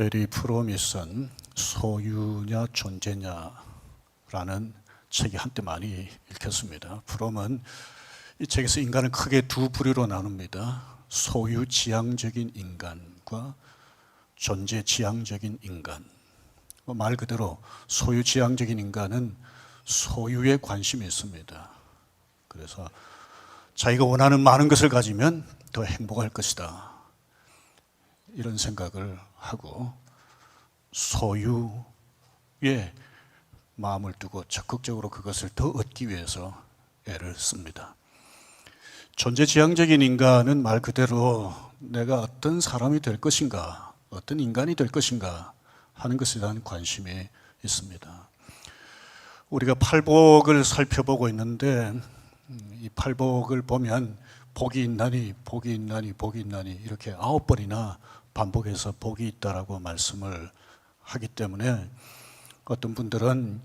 에리 프롬이 쓴 소유냐 존재냐라는 책이 한때 많이 읽혔습니다. 프롬은 이 책에서 인간을 크게 두 부류로 나눕니다. 소유지향적인 인간과 존재지향적인 인간. 말 그대로 소유지향적인 인간은 소유에 관심이 있습니다. 그래서 자기가 원하는 많은 것을 가지면 더 행복할 것이다, 이런 생각을 하고 소유에 마음을 두고 적극적으로 그것을 더 얻기 위해서 애를 씁니다. 존재지향적인 인간은 말 그대로 내가 어떤 사람이 될 것인가, 어떤 인간이 될 것인가 하는 것에 대한 관심이 있습니다. 우리가 팔복을 살펴보고 있는데 이 팔복을 보면 복이 있나니 복이 있나니 복이 있나니 이렇게 9번이나 반복해서 복이 있다라고 말씀을 하기 때문에 어떤 분들은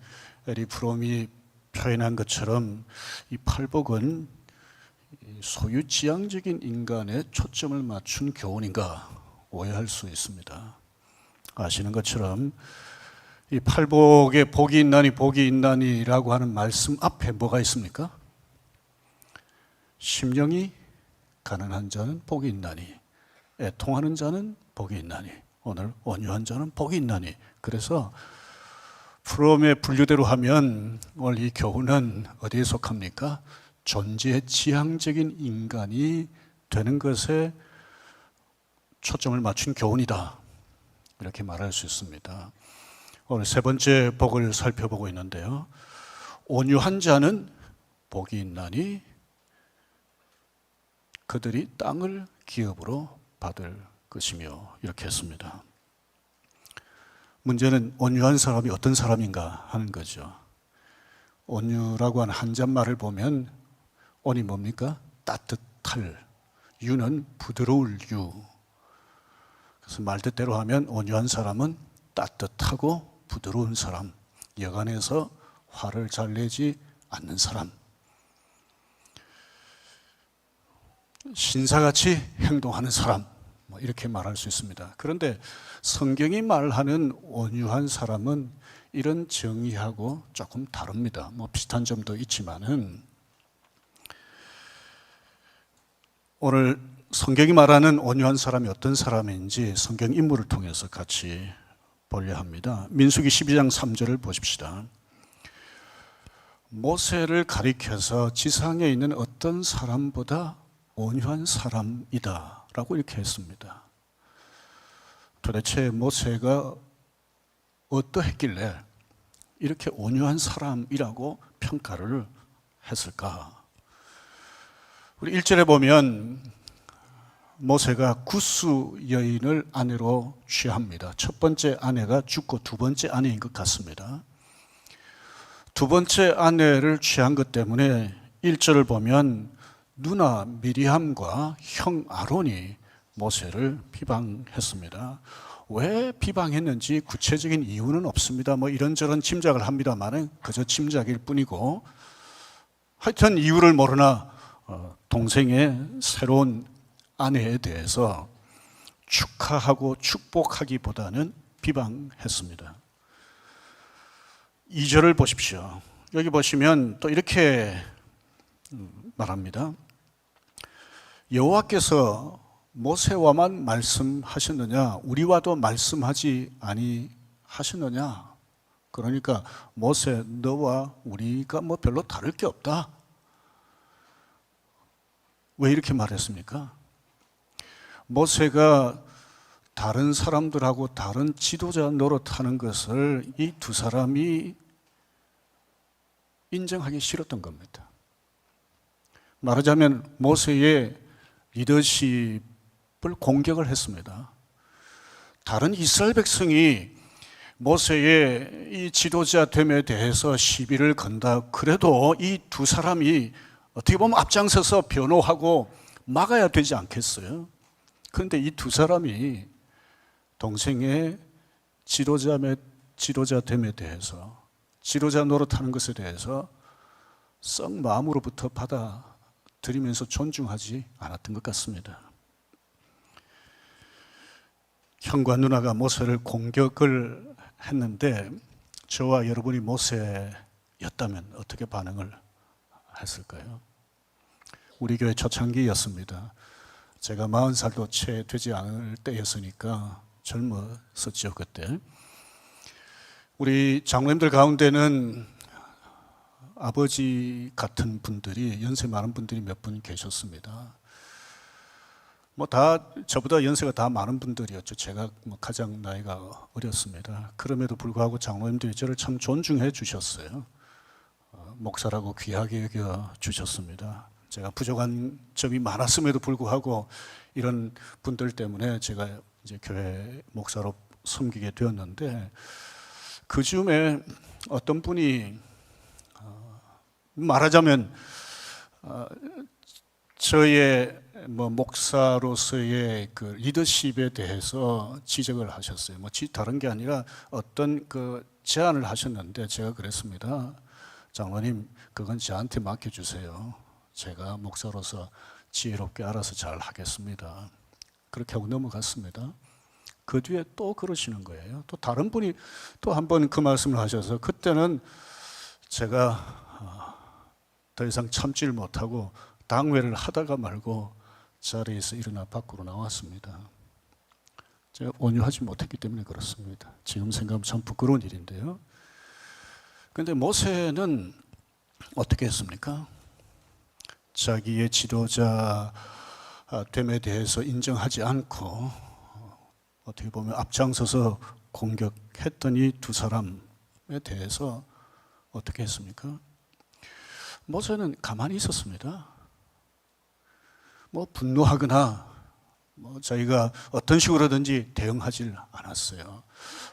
에리 프롬이 표현한 것처럼 이 팔복은 소유지향적인 인간에 초점을 맞춘 교훈인가 오해할 수 있습니다. 아시는 것처럼 이 팔복에 복이 있나니 복이 있나니라고 하는 말씀 앞에 뭐가 있습니까? 심령이 가난한 자는 복이 있나니, 애통하는 자는 복이 있나니, 오늘 온유한 자는 복이 있나니. 그래서 프롬의 분류대로 하면 오늘 이 교훈은 어디에 속합니까? 존재지향적인 인간이 되는 것에 초점을 맞춘 교훈이다, 이렇게 말할 수 있습니다. 오늘 세 번째 복을 살펴보고 있는데요. 온유한 자는 복이 있나니 그들이 땅을 기업으로 받을 것이며, 이렇게 했습니다. 문제는 온유한 사람이 어떤 사람인가 하는 거죠. 온유라고 하는 한자말을 보면 온이 뭡니까? 따뜻할, 유는 부드러울 유. 그래서 말 뜻대로 하면 온유한 사람은 따뜻하고 부드러운 사람, 여간해서 화를 잘 내지 않는 사람, 신사같이 행동하는 사람, 이렇게 말할 수 있습니다. 그런데 성경이 말하는 온유한 사람은 이런 정의하고 조금 다릅니다. 비슷한 점도 있지만은 오늘 성경이 말하는 온유한 사람이 어떤 사람인지 성경 인물을 통해서 같이 보려 합니다. 민수기 12장 3절을 보십시다. 모세를 가리켜서 지상에 있는 어떤 사람보다 온유한 사람이다 라고 이렇게 했습니다. 도대체 모세가 어떠했길래 이렇게 온유한 사람이라고 평가를 했을까? 우리 1절에 보면 모세가 구스 여인을 아내로 취합니다. 첫 번째 아내가 죽고 두 번째 아내인 것 같습니다. 두 번째 아내를 취한 것 때문에 1절을 보면 누나 미리암과 형 아론이 모세를 비방했습니다. 왜 비방했는지 구체적인 이유는 없습니다. 이런저런 짐작을 합니다만 그저 짐작일 뿐이고, 하여튼 이유를 모르나 동생의 새로운 아내에 대해서 축하하고 축복하기보다는 비방했습니다. 2절을 보십시오. 여기 보시면 또 이렇게 말합니다. 여호와께서 모세와만 말씀하셨느냐, 우리와도 말씀하지 아니하셨느냐. 그러니까 모세, 너와 우리가 별로 다를 게 없다. 왜 이렇게 말했습니까? 모세가 다른 사람들하고 다른 지도자 노릇하는 것을 이 두 사람이 인정하기 싫었던 겁니다. 말하자면 모세의 리더십을 공격을 했습니다. 다른 이스라엘 백성이 모세의 이 지도자됨에 대해서 시비를 건다 그래도 이 두 사람이 어떻게 보면 앞장서서 변호하고 막아야 되지 않겠어요? 그런데 이 두 사람이 동생의 지도자됨에 대해서, 지도자 노릇하는 것에 대해서 썩 마음으로부터 받아들이면서 존중하지 않았던 것 같습니다. 형과 누나가 모세를 공격을 했는데 저와 여러분이 모세였다면 어떻게 반응을 했을까요? 우리 교회 초창기였습니다. 제가 40살도 채 되지 않을 때였으니까 젊었었죠, 그때. 우리 장로님들 가운데는 아버지 같은 분들이, 연세 많은 분들이 몇 분 계셨습니다. 뭐 다 저보다 연세가 다 많은 분들이었죠. 제가 뭐 가장 나이가 어렸습니다. 그럼에도 불구하고 장로님들이 저를 참 존중해 주셨어요. 목사라고 귀하게 여겨 주셨습니다. 제가 부족한 점이 많았음에도 불구하고 이런 분들 때문에 제가 이제 교회 목사로 섬기게 되었는데, 그 즈음에 어떤 분이 말하자면 저의 뭐 목사로서의 그 리더십에 대해서 지적을 하셨어요. 뭐 다른 게 아니라 어떤 그 제안을 하셨는데, 제가 그랬습니다. 장로님, 그건 저한테 맡겨주세요. 제가 목사로서 지혜롭게 알아서 잘 하겠습니다. 그렇게 하고 넘어갔습니다. 그 뒤에 또 그러시는 거예요. 또 다른 분이 또 한 번 그 말씀을 하셔서, 그때는 제가 더 이상 참지를 못하고 당회를 하다가 말고 자리에서 일어나 밖으로 나왔습니다. 제가 온유하지 못했기 때문에 그렇습니다. 지금 생각하면 참 부끄러운 일인데요. 그런데 모세는 어떻게 했습니까? 자기의 지도자 됨에 대해서 인정하지 않고 어떻게 보면 앞장서서 공격했던 이 두 사람에 대해서 어떻게 했습니까? 모세는 가만히 있었습니다. 뭐 분노하거나 뭐 자기가 어떤 식으로든지 대응하지 않았어요.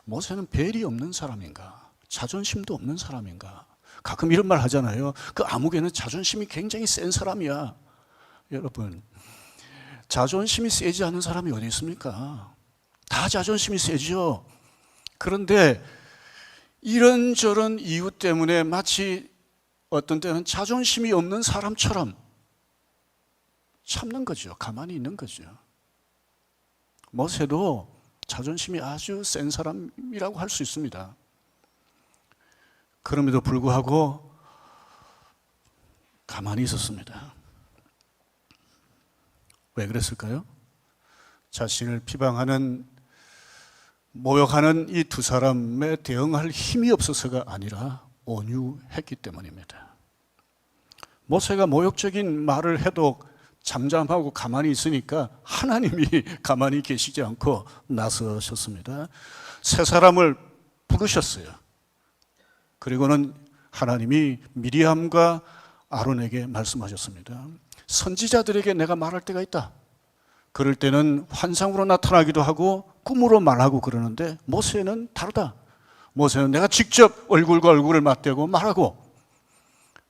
모세는 벨이 없는 사람인가? 자존심도 없는 사람인가? 가끔 이런 말 하잖아요. 그 아무개는 자존심이 굉장히 센 사람이야. 여러분, 자존심이 세지 않은 사람이 어디 있습니까? 다 자존심이 세죠. 그런데 이런저런 이유 때문에 마치 어떤 때는 자존심이 없는 사람처럼 참는 거죠. 가만히 있는 거죠. 모세도 자존심이 아주 센 사람이라고 할 수 있습니다. 그럼에도 불구하고 가만히 있었습니다. 왜 그랬을까요? 자신을 비방하는, 모욕하는 이 두 사람에 대응할 힘이 없어서가 아니라 온유했기 때문입니다. 모세가 모욕적인 말을 해도 잠잠하고 가만히 있으니까 하나님이 가만히 계시지 않고 나서셨습니다. 세 사람을 부르셨어요. 그리고는 하나님이 미리암과 아론에게 말씀하셨습니다. 선지자들에게 내가 말할 때가 있다. 그럴 때는 환상으로 나타나기도 하고 꿈으로 말하고 그러는데 모세는 다르다. 모세는 내가 직접 얼굴과 얼굴을 맞대고 말하고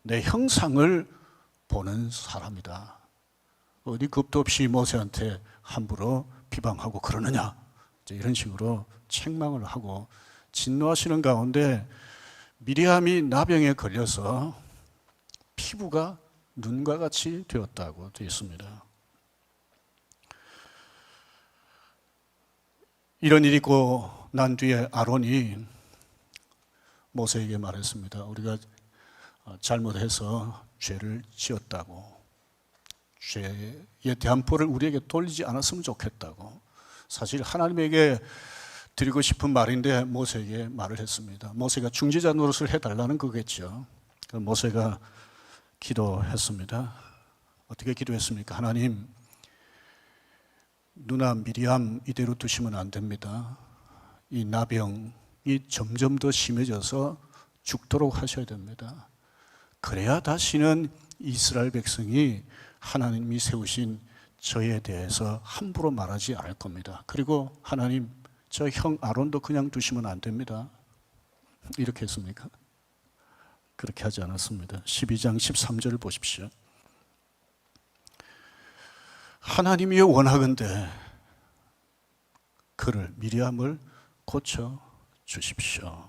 내 형상을 보는 사람이다. 어디 겁도 없이 모세한테 함부로 비방하고 그러느냐, 이런 식으로 책망을 하고 진노하시는 가운데 미리암이 나병에 걸려서 피부가 눈과 같이 되었다고 되어 있습니다. 이런 일이 있고 난 뒤에 아론이 모세에게 말했습니다. 우리가 잘못해서 죄를 지었다고, 죄에 대한 벌을 우리에게 돌리지 않았으면 좋겠다고. 사실 하나님에게 드리고 싶은 말인데 모세에게 말을 했습니다. 모세가 중재자 노릇을 해달라는 거겠죠. 모세가 기도했습니다. 어떻게 기도했습니까? 하나님, 누나 미리암 이대로 두시면 안 됩니다. 이 나병이 점점 더 심해져서 죽도록 하셔야 됩니다. 그래야 다시는 이스라엘 백성이 하나님이 세우신 저에 대해서 함부로 말하지 않을 겁니다. 그리고 하나님, 저 형 아론도 그냥 두시면 안 됩니다. 이렇게 했습니까? 그렇게 하지 않았습니다. 12장 13절을 보십시오. 하나님이 원하건대 그를, 미리암을 고쳐 주십시오.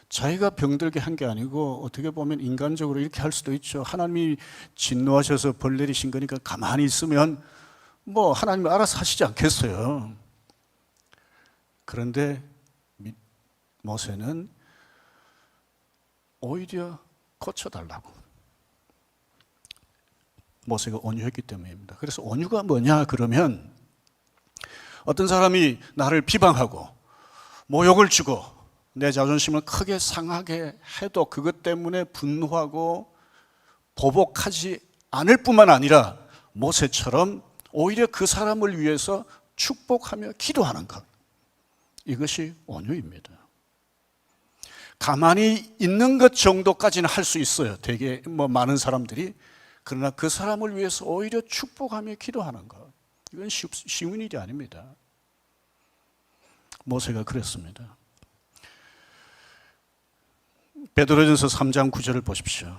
자기가 병들게 한 게 아니고 어떻게 보면 인간적으로 이렇게 할 수도 있죠. 하나님이 진노하셔서 벌 내리신 거니까 가만히 있으면 뭐 하나님이 알아서 하시지 않겠어요. 그런데 모세는 오히려 고쳐달라고. 모세가 온유했기 때문입니다. 그래서 온유가 뭐냐 그러면 어떤 사람이 나를 비방하고 모욕을 주고 내 자존심을 크게 상하게 해도 그것 때문에 분노하고 보복하지 않을 뿐만 아니라 모세처럼 오히려 그 사람을 위해서 축복하며 기도하는 것, 이것이 온유입니다. 가만히 있는 것 정도까지는 할 수 있어요. 되게 많은 사람들이. 그러나 그 사람을 위해서 오히려 축복하며 기도하는 것, 이건 쉬운 일이 아닙니다. 모세가 그랬습니다. 베드로전서 3장 9절을 보십시오.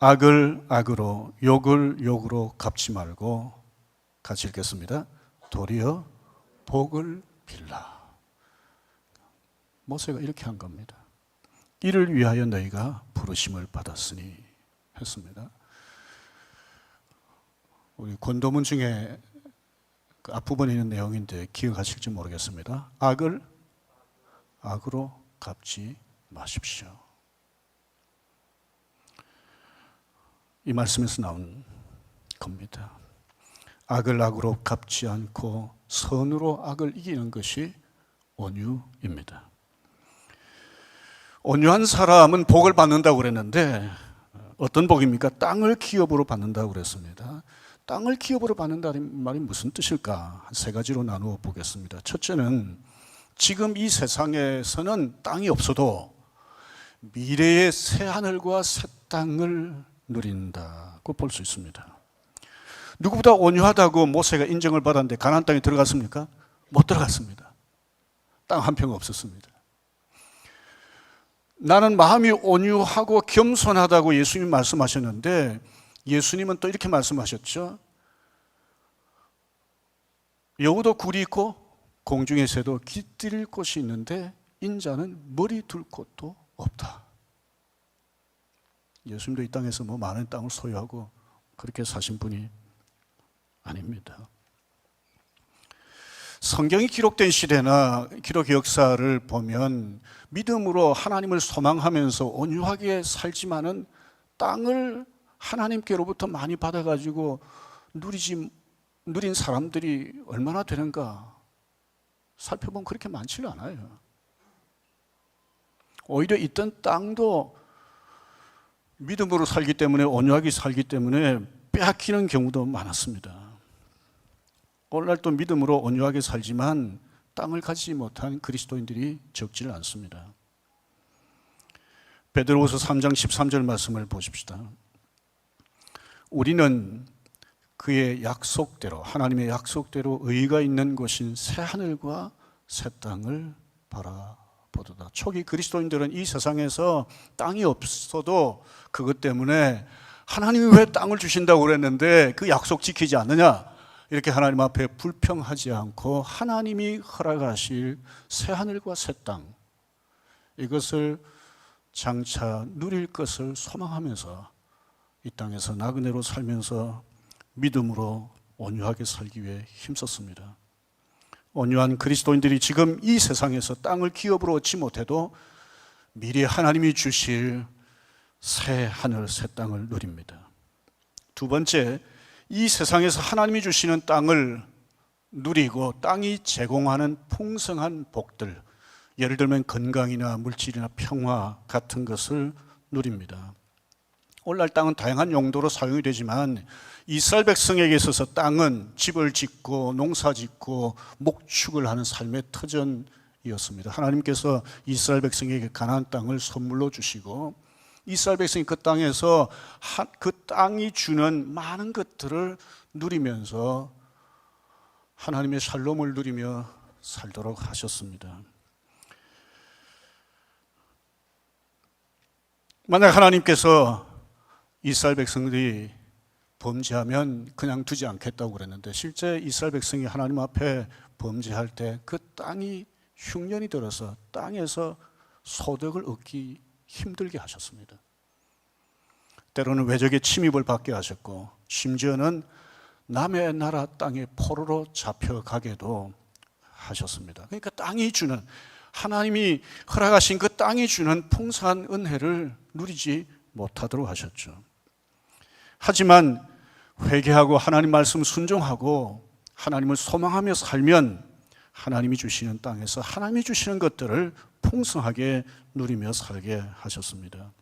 악을 악으로 욕을 욕으로 갚지 말고, 같이 읽겠습니다. 도리어 복을 빌라. 모세가 이렇게 한 겁니다. 이를 위하여 너희가 부르심을 받았으니 했습니다. 우리 권도문 중에 그 앞부분에 있는 내용인데 기억하실지 모르겠습니다. 악을 악으로 갚지 마십시오. 이 말씀에서 나온 겁니다. 악을 악으로 갚지 않고 선으로 악을 이기는 것이 온유입니다. 온유한 사람은 복을 받는다고 그랬는데 어떤 복입니까? 땅을 기업으로 받는다고 그랬습니다. 땅을 기업으로 받는다는 말이 무슨 뜻일까? 한 세 가지로 나누어 보겠습니다. 첫째는 지금 이 세상에서는 땅이 없어도 미래의 새 하늘과 새 땅을 누린다고 볼 수 있습니다. 누구보다 온유하다고 모세가 인정을 받았는데 가나안 땅에 들어갔습니까? 못 들어갔습니다. 땅 한 평 없었습니다. 나는 마음이 온유하고 겸손하다고 예수님이 말씀하셨는데 예수님은 또 이렇게 말씀하셨죠. 여우도 굴이 있고 공중의 새도 깃들 곳이 있는데 인자는 머리 둘 곳도 없다. 예수님도 이 땅에서 많은 땅을 소유하고 그렇게 사신 분이 아닙니다. 성경이 기록된 시대나 기록 역사를 보면 믿음으로 하나님을 소망하면서 온유하게 살지만은 땅을 하나님께로부터 많이 받아가지고 누린 사람들이 얼마나 되는가 살펴보면 그렇게 많지는 않아요. 오히려 있던 땅도 믿음으로 살기 때문에, 온유하게 살기 때문에 빼앗기는 경우도 많았습니다. 오늘날 또 믿음으로 온유하게 살지만 땅을 가지지 못한 그리스도인들이 적지는 않습니다. 베드로후서 3장 13절 말씀을 보십시다. 우리는 그의 약속대로, 하나님의 약속대로 의가 있는 곳인 새 하늘과 새 땅을 바라보도다. 초기 그리스도인들은 이 세상에서 땅이 없어도 그것 때문에 하나님이 왜 땅을 주신다고 그랬는데 그 약속 지키지 않느냐, 이렇게 하나님 앞에 불평하지 않고 하나님이 허락하실 새 하늘과 새 땅, 이것을 장차 누릴 것을 소망하면서 이 땅에서 나그네로 살면서 믿음으로 온유하게 살기 위해 힘썼습니다. 온유한 그리스도인들이 지금 이 세상에서 땅을 기업으로 얻지 못해도 미래에 하나님이 주실 새 하늘 새 땅을 누립니다. 두 번째, 이 세상에서 하나님이 주시는 땅을 누리고 땅이 제공하는 풍성한 복들, 예를 들면 건강이나 물질이나 평화 같은 것을 누립니다. 오늘날 땅은 다양한 용도로 사용이 되지만 이스라엘 백성에게 있어서 땅은 집을 짓고 농사 짓고 목축을 하는 삶의 터전이었습니다. 하나님께서 이스라엘 백성에게 가나안 땅을 선물로 주시고 이스라엘 백성이 그 땅에서 그 땅이 주는 많은 것들을 누리면서 하나님의 샬롬을 누리며 살도록 하셨습니다. 만약 하나님께서 이스라엘 백성들이 범죄하면 그냥 두지 않겠다고 그랬는데 실제 이스라엘 백성이 하나님 앞에 범죄할 때 그 땅이 흉년이 들어서 땅에서 소득을 얻기 힘들게 하셨습니다. 때로는 외적의 침입을 받게 하셨고 심지어는 남의 나라 땅에 포로로 잡혀가게도 하셨습니다. 그러니까 땅이 주는, 하나님이 허락하신 그 땅이 주는 풍성한 은혜를 누리지 못하도록 하셨죠. 하지만 회개하고 하나님 말씀 순종하고 하나님을 소망하며 살면 하나님이 주시는 땅에서 하나님이 주시는 것들을 풍성하게 누리며 살게 하셨습니다.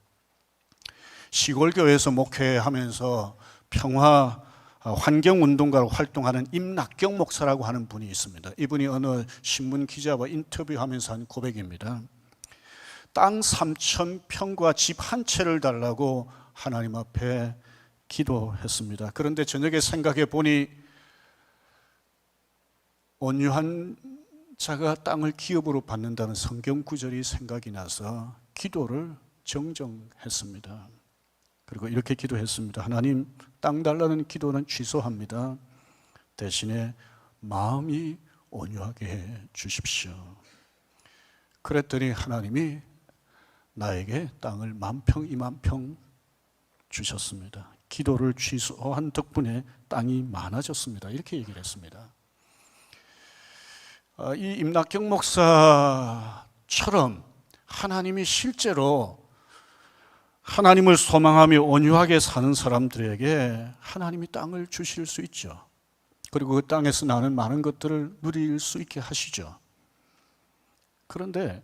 시골 교회에서 목회하면서 평화 환경운동가로 활동하는 임낙경 목사라고 하는 분이 있습니다. 이분이 어느 신문 기자와 인터뷰하면서 한 고백입니다. 땅 3,000평과 집 한 채를 달라고 하나님 앞에 기도했습니다. 그런데 저녁에 생각해 보니 온유한 자가 땅을 기업으로 받는다는 성경 구절이 생각이 나서 기도를 정정했습니다. 그리고 이렇게 기도했습니다. 하나님, 땅 달라는 기도는 취소합니다. 대신에 마음이 온유하게 해 주십시오. 그랬더니 하나님이 나에게 땅을 10,000평, 20,000평 주셨습니다. 기도를 취소한 덕분에 땅이 많아졌습니다. 이렇게 얘기를 했습니다. 이 임낙경 목사처럼 하나님이 실제로 하나님을 소망하며 온유하게 사는 사람들에게 하나님이 땅을 주실 수 있죠. 그리고 그 땅에서 나는 많은 것들을 누릴 수 있게 하시죠. 그런데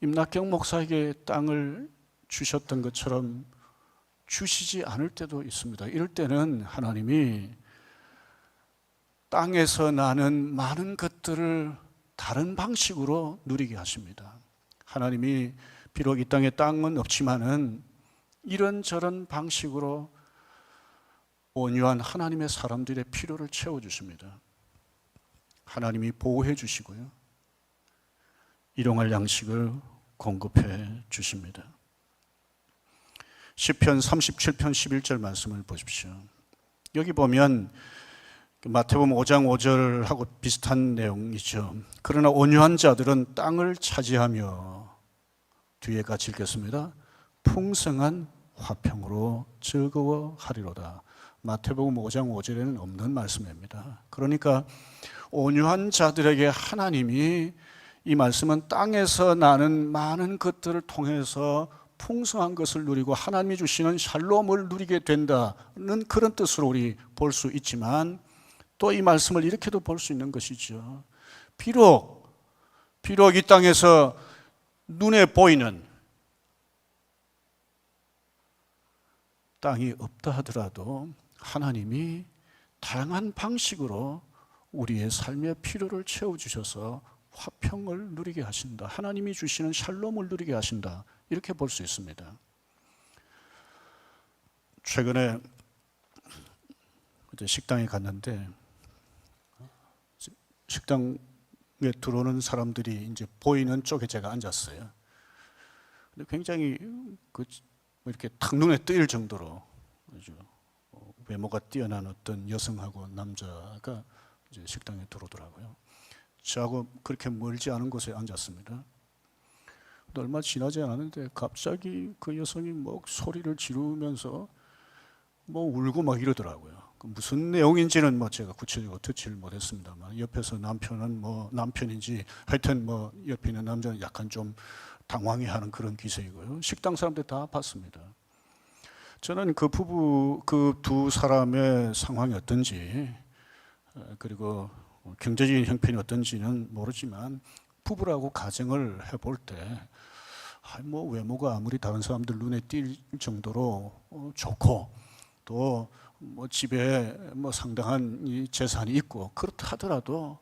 임낙경 목사에게 땅을 주셨던 것처럼 주시지 않을 때도 있습니다. 이럴 때는 하나님이 땅에서 나는 많은 것들을 다른 방식으로 누리게 하십니다. 하나님이 비록 이 땅에 땅은 없지만은 이런저런 방식으로 온유한 하나님의 사람들의 필요를 채워주십니다. 하나님이 보호해 주시고요, 일용할 양식을 공급해 주십니다. 시편 37편 11절 말씀을 보십시오. 여기 보면 마태복음 5장 5절하고 비슷한 내용이죠. 그러나 온유한 자들은 땅을 차지하며, 뒤에 같이 읽겠습니다. 풍성한 화평으로 즐거워하리로다. 마태복음 5장 5절에는 없는 말씀입니다. 그러니까 온유한 자들에게 하나님이, 이 말씀은 땅에서 나는 많은 것들을 통해서 풍성한 것을 누리고 하나님이 주시는 샬롬을 누리게 된다는 그런 뜻으로 우리 볼 수 있지만, 또 이 말씀을 이렇게도 볼 수 있는 것이죠. 비록 이 땅에서 눈에 보이는 땅이 없다 하더라도 하나님이 다양한 방식으로 우리의 삶의 필요를 채워주셔서 화평을 누리게 하신다. 하나님이 주시는 샬롬을 누리게 하신다. 이렇게 볼 수 있습니다. 최근에 식당에 갔는데 식당에 들어오는 사람들이 이제 보이는 쪽에 제가 앉았어요. 근데 굉장히 이렇게 탁 눈에 띄일 정도로 아주 외모가 뛰어난 어떤 여성하고 남자가 이제 식당에 들어오더라고요. 저하고 그렇게 멀지 않은 곳에 앉았습니다. 근데 얼마 지나지 않았는데 갑자기 그 여성이 뭐 소리를 지르면서 뭐 울고 막 이러더라고요. 무슨 내용인지는 뭐 제가 구체적으로 듣지를 못했습니다만, 옆에서 남편은 뭐 남편인지 하여튼 뭐 옆에 있는 남자는 약간 좀 당황해하는 그런 기색이고요. 식당 사람들 다 봤습니다. 저는 그 부부, 그 두 사람의 상황이 어떤지, 그리고 경제적인 형편이 어떤지는 모르지만 부부라고 가정을 해볼 때 뭐 외모가 아무리 다른 사람들 눈에 띌 정도로 좋고, 또 뭐 집에 뭐 상당한 이 재산이 있고 그렇다 하더라도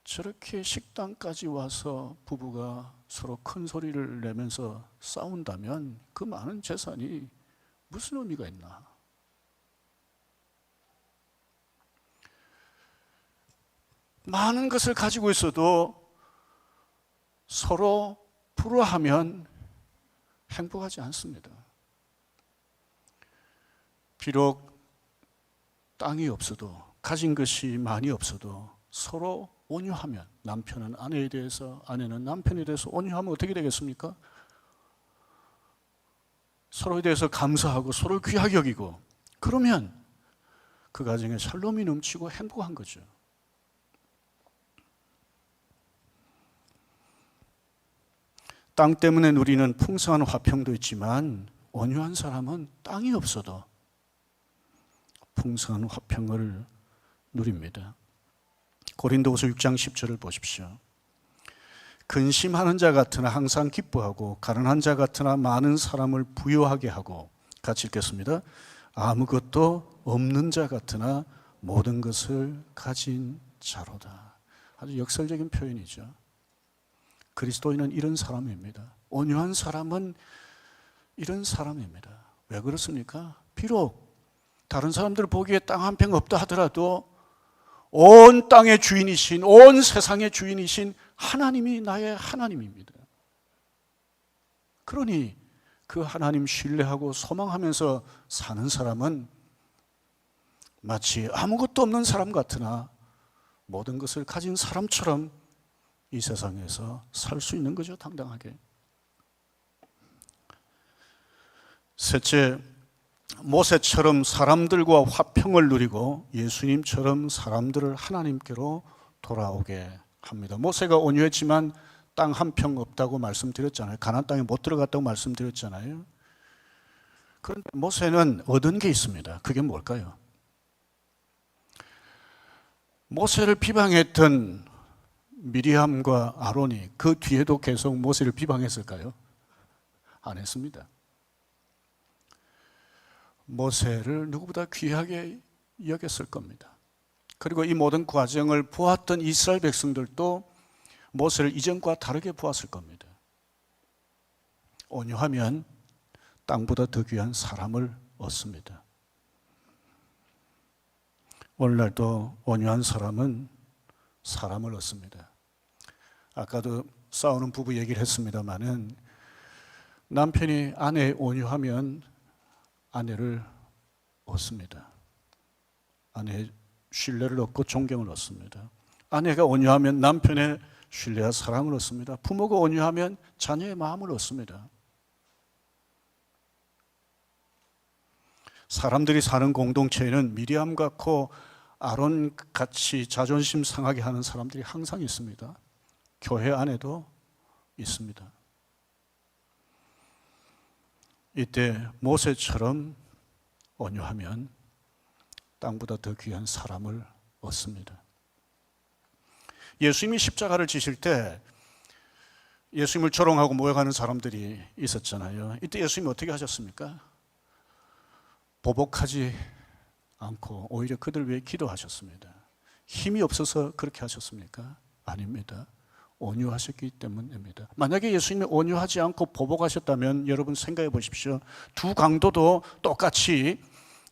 저렇게 식당까지 와서 부부가 서로 큰 소리를 내면서 싸운다면 그 많은 재산이 무슨 의미가 있나? 많은 것을 가지고 있어도 서로 불화하면 행복하지 않습니다. 비록 땅이 없어도, 가진 것이 많이 없어도 서로 온유하면, 남편은 아내에 대해서, 아내는 남편에 대해서 온유하면 어떻게 되겠습니까? 서로에 대해서 감사하고 서로 귀하게 여기고, 그러면 그 가정에 샬롬이 넘치고 행복한 거죠. 땅 때문에 누리는 풍성한 화평도 있지만 온유한 사람은 땅이 없어도 풍성한 화평을 누립니다. 고린도후서 6장 10절을 보십시오. 근심하는 자 같으나 항상 기뻐하고 가난한 자 같으나 많은 사람을 부유하게 하고, 같이 읽겠습니다. 아무것도 없는 자 같으나 모든 것을 가진 자로다. 아주 역설적인 표현이죠. 그리스도인은 이런 사람입니다. 온유한 사람은 이런 사람입니다. 왜 그렇습니까? 비록 다른 사람들 보기에 땅 한 평 없다 하더라도 온 땅의 주인이신, 온 세상의 주인이신 하나님이 나의 하나님입니다. 그러니 그 하나님 신뢰하고 소망하면서 사는 사람은 마치 아무것도 없는 사람 같으나 모든 것을 가진 사람처럼 이 세상에서 살 수 있는 거죠, 당당하게. 셋째, 모세처럼 사람들과 화평을 누리고 예수님처럼 사람들을 하나님께로 돌아오게 합니다. 모세가 온유했지만 땅 한 평 없다고 말씀드렸잖아요. 가나안 땅에 못 들어갔다고 말씀드렸잖아요. 그런데 모세는 얻은 게 있습니다. 그게 뭘까요? 모세를 비방했던 미리암과 아론이 그 뒤에도 계속 모세를 비방했을까요? 안 했습니다. 모세를 누구보다 귀하게 여겼을 겁니다. 그리고 이 모든 과정을 보았던 이스라엘 백성들도 모세를 이전과 다르게 보았을 겁니다. 온유하면 땅보다 더 귀한 사람을 얻습니다. 오늘날도 온유한 사람은 사람을 얻습니다. 아까도 싸우는 부부 얘기를 했습니다마는 남편이 아내에 온유하면 아내를 얻습니다. 아내의 신뢰를 얻고 존경을 얻습니다. 아내가 온유하면 남편의 신뢰와 사랑을 얻습니다. 부모가 온유하면 자녀의 마음을 얻습니다. 사람들이 사는 공동체에는 미리암 같고 아론 같이 자존심 상하게 하는 사람들이 항상 있습니다. 교회 안에도 있습니다. 이때 모세처럼 온유하면 땅보다 더 귀한 사람을 얻습니다. 예수님이 십자가를 지실 때 예수님을 조롱하고 모욕하는 사람들이 있었잖아요. 이때 예수님이 어떻게 하셨습니까? 보복하지 않고 오히려 그들 위해 기도하셨습니다. 힘이 없어서 그렇게 하셨습니까? 아닙니다. 온유하셨기 때문입니다. 만약에 예수님이 온유하지 않고 보복하셨다면 여러분 생각해 보십시오. 두 강도도 똑같이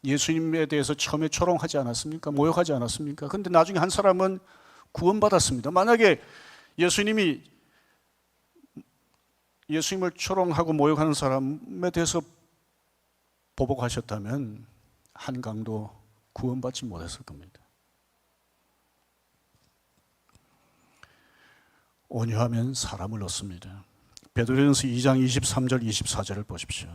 예수님에 대해서 처음에 조롱하지 않았습니까? 모욕하지 않았습니까? 그런데 나중에 한 사람은 구원받았습니다. 만약에 예수님이 예수님을 조롱하고 모욕하는 사람에 대해서 보복하셨다면 한 강도 구원받지 못했을 겁니다. 온유하면 사람을 얻습니다. 베드로전서 2장 23절 24절을 보십시오.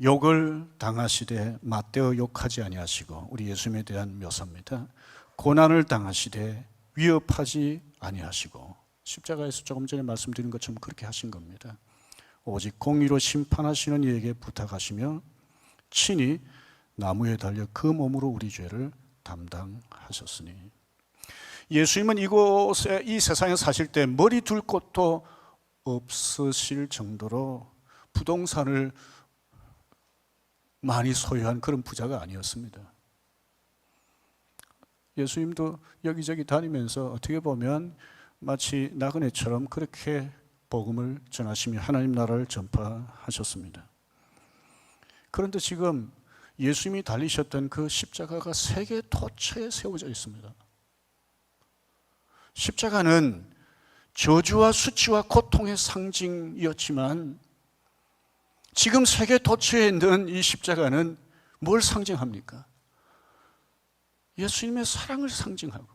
욕을 당하시되 맞대어 욕하지 아니하시고, 우리 예수님에 대한 묘사입니다. 고난을 당하시되 위협하지 아니하시고, 십자가에서 조금 전에 말씀드린 것처럼 그렇게 하신 겁니다. 오직 공의로 심판하시는 이에게 부탁하시며 친히 나무에 달려 그 몸으로 우리 죄를 담당하셨으니. 예수님은 이곳에 이 세상에 사실 때 머리 둘 곳도 없으실 정도로 부동산을 많이 소유한 그런 부자가 아니었습니다. 예수님도 여기저기 다니면서 어떻게 보면 마치 나그네처럼 그렇게 복음을 전하시며 하나님 나라를 전파하셨습니다. 그런데 지금 예수님이 달리셨던 그 십자가가 세계 도처에 세워져 있습니다. 십자가는 저주와 수치와 고통의 상징이었지만 지금 세계 도처에 있는 이 십자가는 뭘 상징합니까? 예수님의 사랑을 상징하고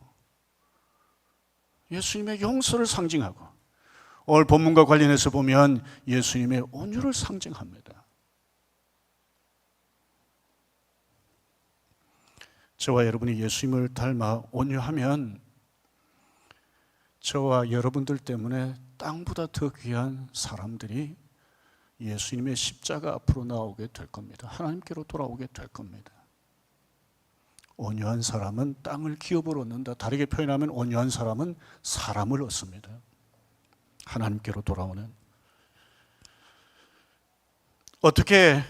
예수님의 용서를 상징하고, 오늘 본문과 관련해서 보면 예수님의 온유를 상징합니다. 저와 여러분이 예수님을 닮아 온유하면 저와 여러분들 때문에 땅보다 더 귀한 사람들이 예수님의 십자가 앞으로 나오게 될 겁니다. 하나님께로 돌아오게 될 겁니다. 온유한 사람은 땅을 기업으로 얻는다. 다르게 표현하면 온유한 사람은 사람을 얻습니다. 하나님께로 돌아오는. 어떻게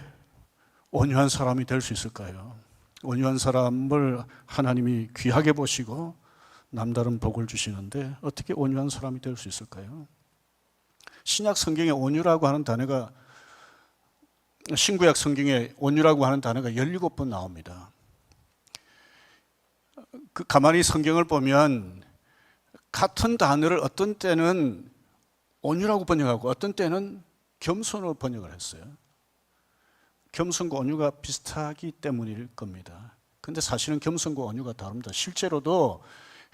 온유한 사람이 될 수 있을까요? 온유한 사람을 하나님이 귀하게 보시고 남다른 복을 주시는데 어떻게 온유한 사람이 될 수 있을까요? 신약 성경에 온유라고 하는 단어가, 신구약 성경에 온유라고 하는 단어가 17번 나옵니다. 가만히 성경을 보면 같은 단어를 어떤 때는 온유라고 번역하고 어떤 때는 겸손으로 번역을 했어요. 겸손과 온유가 비슷하기 때문일 겁니다. 근데 사실은 겸손과 온유가 다릅니다. 실제로도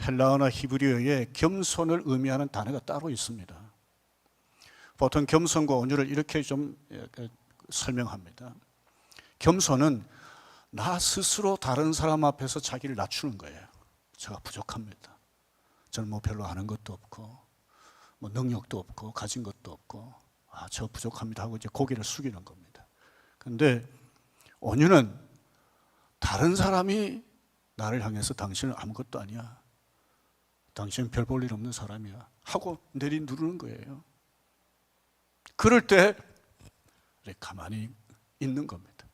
헬라어나 히브리어에 겸손을 의미하는 단어가 따로 있습니다. 보통 겸손과 온유를 이렇게 좀 설명합니다. 겸손은 나 스스로 다른 사람 앞에서 자기를 낮추는 거예요. 제가 부족합니다. 저는 뭐 별로 아는 것도 없고 뭐 능력도 없고 가진 것도 없고 저 부족합니다 하고 이제 고개를 숙이는 겁니다. 그런데 온유는 다른 사람이 나를 향해서 당신은 아무것도 아니야, 당신은 별 볼 일 없는 사람이야 하고 내리누르는 거예요. 그럴 때 가만히 있는 겁니다.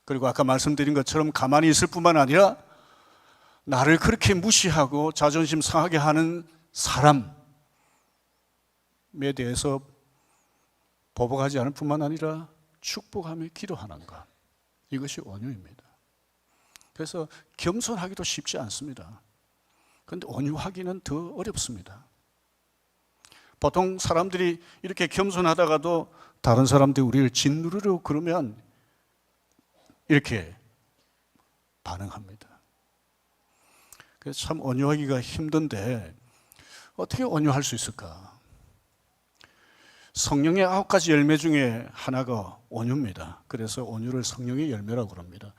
그리고 아까 말씀드린 것처럼 가만히 있을 뿐만 아니라 나를 그렇게 무시하고 자존심 상하게 하는 사람에 대해서 보복하지 않을 뿐만 아니라 축복하며 기도하는 것, 이것이 온유입니다. 그래서 겸손하기도 쉽지 않습니다. 그런데 온유하기는 더 어렵습니다. 보통 사람들이 이렇게 겸손하다가도 다른 사람들이 우리를 짓누르려고 그러면 이렇게 반응합니다. 그래서 참 온유하기가 힘든데 어떻게 온유할 수 있을까? 성령의 9가지 열매 중에 하나가 온유입니다. 그래서 온유를 성령의 열매라고 그럽니다.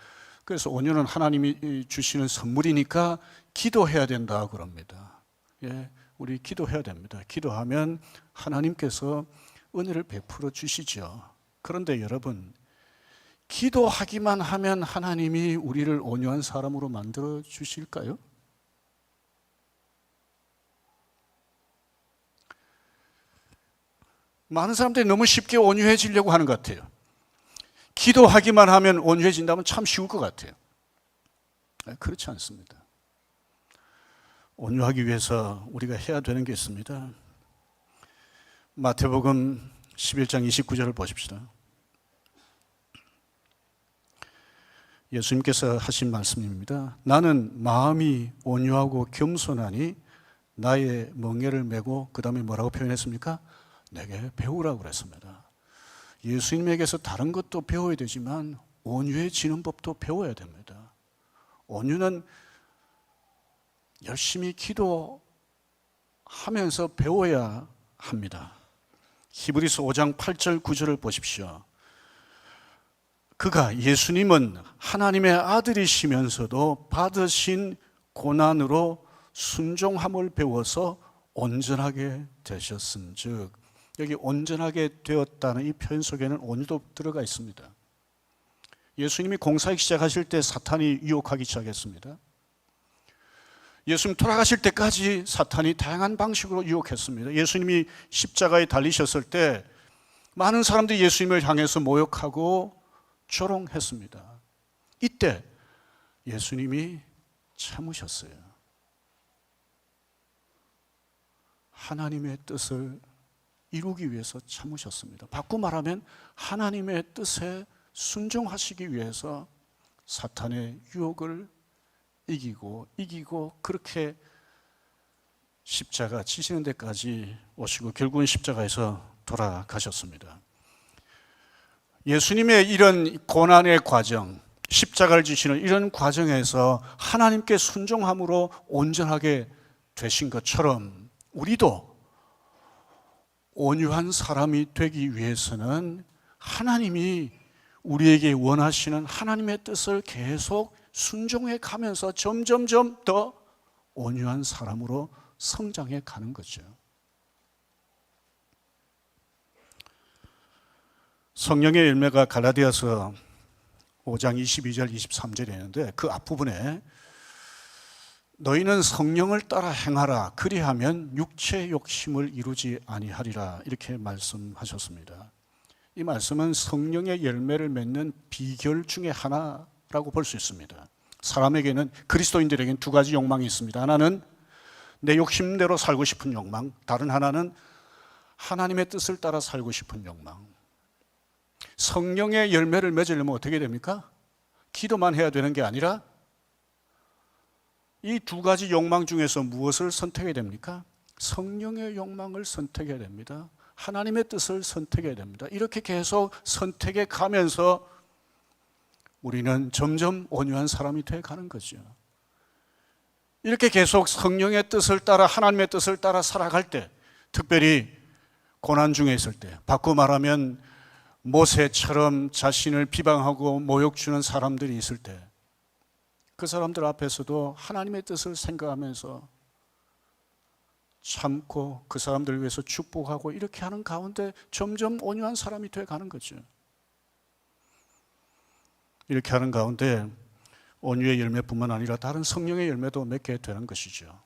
그래서 온유는 하나님이 주시는 선물이니까 기도해야 된다 그럽니다. 예, 우리 기도해야 됩니다. 기도하면 하나님께서 은혜를 베풀어 주시죠. 그런데 여러분, 기도하기만 하면 하나님이 우리를 온유한 사람으로 만들어 주실까요? 많은 사람들이 너무 쉽게 온유해지려고 하는 것 같아요. 기도하기만 하면 온유해진다면 참 쉬울 것 같아요. 그렇지 않습니다. 온유하기 위해서 우리가 해야 되는 게 있습니다. 마태복음 11장 29절을 보십시다. 예수님께서 하신 말씀입니다. 나는 마음이 온유하고 겸손하니 나의 멍에를 메고, 그 다음에 뭐라고 표현했습니까? 내게 배우라고 그랬습니다. 예수님에게서 다른 것도 배워야 되지만 온유해지는 법도 배워야 됩니다. 온유는 열심히 기도하면서 배워야 합니다. 히브리서 5장 8절 9절을 보십시오. 그가, 예수님은 하나님의 아들이시면서도 받으신 고난으로 순종함을 배워서 온전하게 되셨은즉, 여기 온전하게 되었다는 이 표현 속에는 온유도 들어가 있습니다. 예수님이 공사역 시작하실 때 사탄이 유혹하기 시작했습니다. 예수님 돌아가실 때까지 사탄이 다양한 방식으로 유혹했습니다. 예수님이 십자가에 달리셨을 때 많은 사람들이 예수님을 향해서 모욕하고 조롱했습니다. 이때 예수님이 참으셨어요. 하나님의 뜻을 이루기 위해서 참으셨습니다. 바꾸어 말하면 하나님의 뜻에 순종하시기 위해서 사탄의 유혹을 이기고 그렇게 십자가 지시는 데까지 오시고 결국은 십자가에서 돌아가셨습니다. 예수님의 이런 고난의 과정, 십자가를 지시는 이런 과정에서 하나님께 순종함으로 온전하게 되신 것처럼 우리도 온유한 사람이 되기 위해서는 하나님이 우리에게 원하시는 하나님의 뜻을 계속 순종해 가면서 점점점 더 온유한 사람으로 성장해 가는 거죠. 성령의 열매가 갈라디아서 5장 22절 23절에 있는데 그 앞부분에 너희는 성령을 따라 행하라 그리하면 육체의 욕심을 이루지 아니하리라 이렇게 말씀하셨습니다. 이 말씀은 성령의 열매를 맺는 비결 중에 하나라고 볼 수 있습니다. 사람에게는, 그리스도인들에게는 두 가지 욕망이 있습니다. 하나는 내 욕심대로 살고 싶은 욕망, 다른 하나는 하나님의 뜻을 따라 살고 싶은 욕망. 성령의 열매를 맺으려면 어떻게 됩니까? 기도만 해야 되는 게 아니라 이 두 가지 욕망 중에서 무엇을 선택해야 됩니까? 성령의 욕망을 선택해야 됩니다. 하나님의 뜻을 선택해야 됩니다. 이렇게 계속 선택해 가면서 우리는 점점 온유한 사람이 되어 가는 거죠. 이렇게 계속 성령의 뜻을 따라, 하나님의 뜻을 따라 살아갈 때, 특별히 고난 중에 있을 때, 바꿔 말하면 모세처럼 자신을 비방하고 모욕 주는 사람들이 있을 때, 그 사람들 앞에서도 하나님의 뜻을 생각하면서 참고 그 사람들을 위해서 축복하고 이렇게 하는 가운데 점점 온유한 사람이 되어 가는 거죠. 이렇게 하는 가운데 온유의 열매뿐만 아니라 다른 성령의 열매도 맺게 되는 것이죠.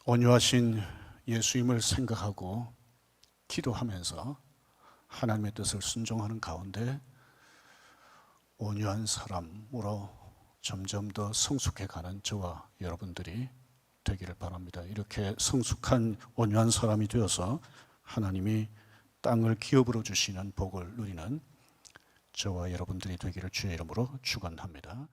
온유하신 예수님을 생각하고 기도하면서 하나님의 뜻을 순종하는 가운데 온유한 사람으로 점점 더 성숙해가는 저와 여러분들이 되기를 바랍니다. 이렇게 성숙한 온유한 사람이 되어서 하나님이 땅을 기업으로 주시는 복을 누리는 저와 여러분들이 되기를 주의 이름으로 축원합니다.